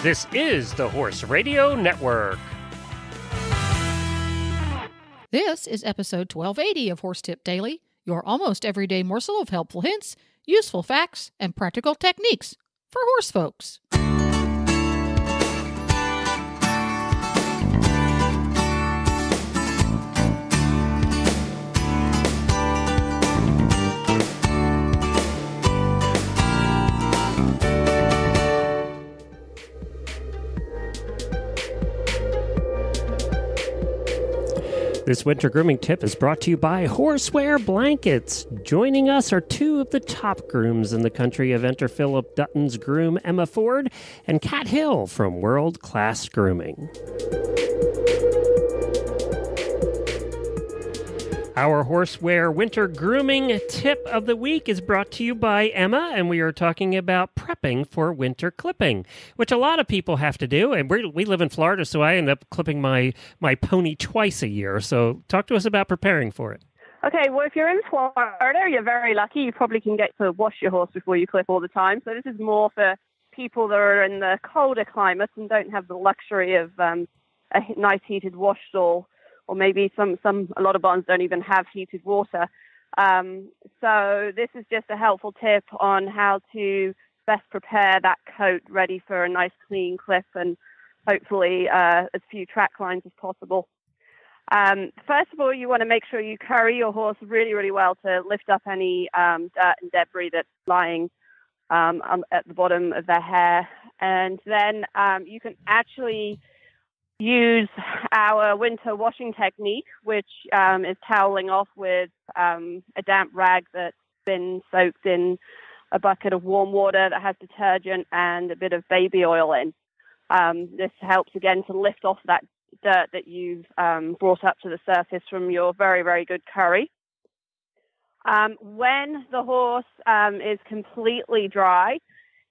This is the Horse Radio Network. This is episode 1280 of Horse Tip Daily, your almost everyday morsel of helpful hints, useful facts, and practical techniques for horse folks. This winter grooming tip is brought to you by Horseware Blankets. Joining us are two of the top grooms in the country, Eventer Philip Dutton's groom Emma Ford and Kat Hill from World Class Grooming. Our Horseware winter grooming tip of the week is brought to you by Emma, and we are talking about prepping for winter clipping, which a lot of people have to do. And we live in Florida, so I end up clipping my pony twice a year. So talk to us about preparing for it. Okay, well, if you're in Florida, you're very lucky. You probably can get to wash your horse before you clip all the time. So this is more for people that are in the colder climates and don't have the luxury of a nice heated wash stall. Or maybe a lot of barns don't even have heated water. So this is just a helpful tip on how to best prepare that coat ready for a nice clean clip and hopefully as few track lines as possible. First of all, you want to make sure you curry your horse really, really well to lift up any dirt and debris that's lying at the bottom of their hair. And then you can actually use our winter washing technique, which is toweling off with a damp rag that's been soaked in a bucket of warm water that has detergent and a bit of baby oil in. This helps, again, to lift off that dirt that you've brought up to the surface from your very, very good curry. When the horse is completely dry,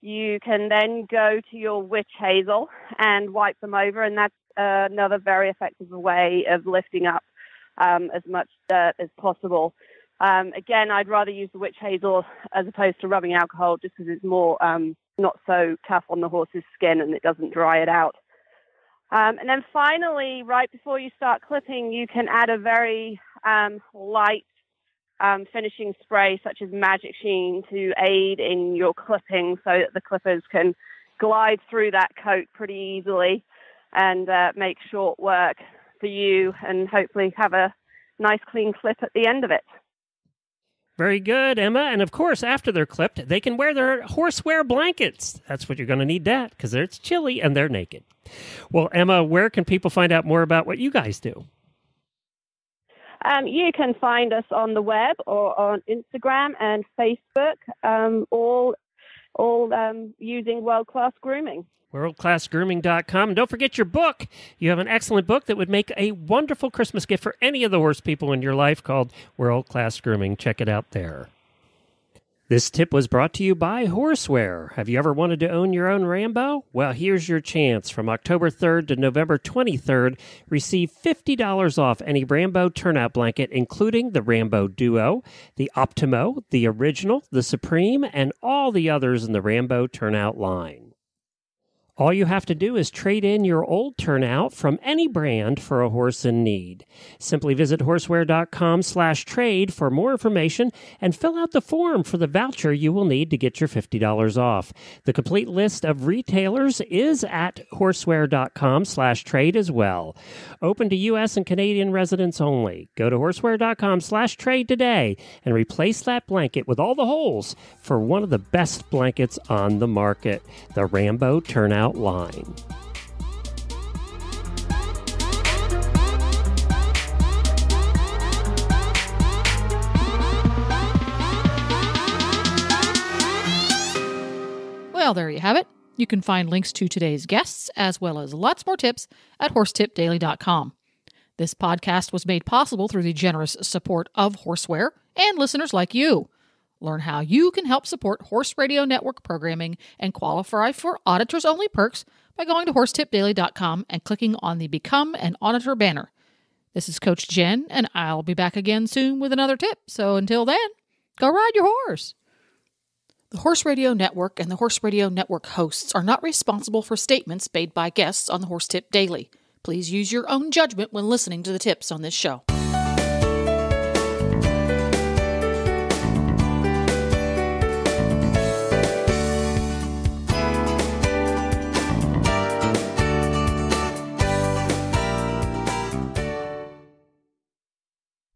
you can then go to your witch hazel and wipe them over, and that's another very effective way of lifting up as much dirt as possible. Again, I'd rather use the witch hazel as opposed to rubbing alcohol just because it's more not so tough on the horse's skin and it doesn't dry it out. And then finally, right before you start clipping, you can add a very light finishing spray such as Magic Sheen to aid in your clipping so that the clippers can glide through that coat pretty easily and make short work for you and hopefully have a nice clean clip at the end of it. Very good, Emma. And of course, after they're clipped, they can wear their Horseware blankets. That's what you're going to need that because it's chilly and they're naked. Well, Emma, where can people find out more about what you guys do? You can find us on the web or on Instagram and Facebook, all using World Class Grooming. WorldClassGrooming.com. And don't forget your book. You have an excellent book that would make a wonderful Christmas gift for any of the horse people in your life called World Class Grooming. Check it out there. This tip was brought to you by Horseware. Have you ever wanted to own your own Rambo? Well, here's your chance. From October 3rd to November 23rd, receive $50 off any Rambo turnout blanket, including the Rambo Duo, the Optimo, the Original, the Supreme, and all the others in the Rambo turnout line. All you have to do is trade in your old turnout from any brand for a horse in need. Simply visit horseware.com/trade for more information and fill out the form for the voucher you will need to get your $50 off. The complete list of retailers is at horseware.com/trade as well. Open to U.S. and Canadian residents only. Go to horseware.com/trade today and replace that blanket with all the holes for one of the best blankets on the market, the Rambo Turnout line. Well, there you have it. You can find links to today's guests, as well as lots more tips at horsetipdaily.com. This podcast was made possible through the generous support of Horseware and listeners like you. Learn how you can help support Horse Radio Network programming and qualify for auditors-only perks by going to horsetipdaily.com and clicking on the Become an Auditor banner. This is Coach Jen, and I'll be back again soon with another tip. So until then, go ride your horse. The Horse Radio Network and the Horse Radio Network hosts are not responsible for statements made by guests on the Horse Tip Daily. Please use your own judgment when listening to the tips on this show.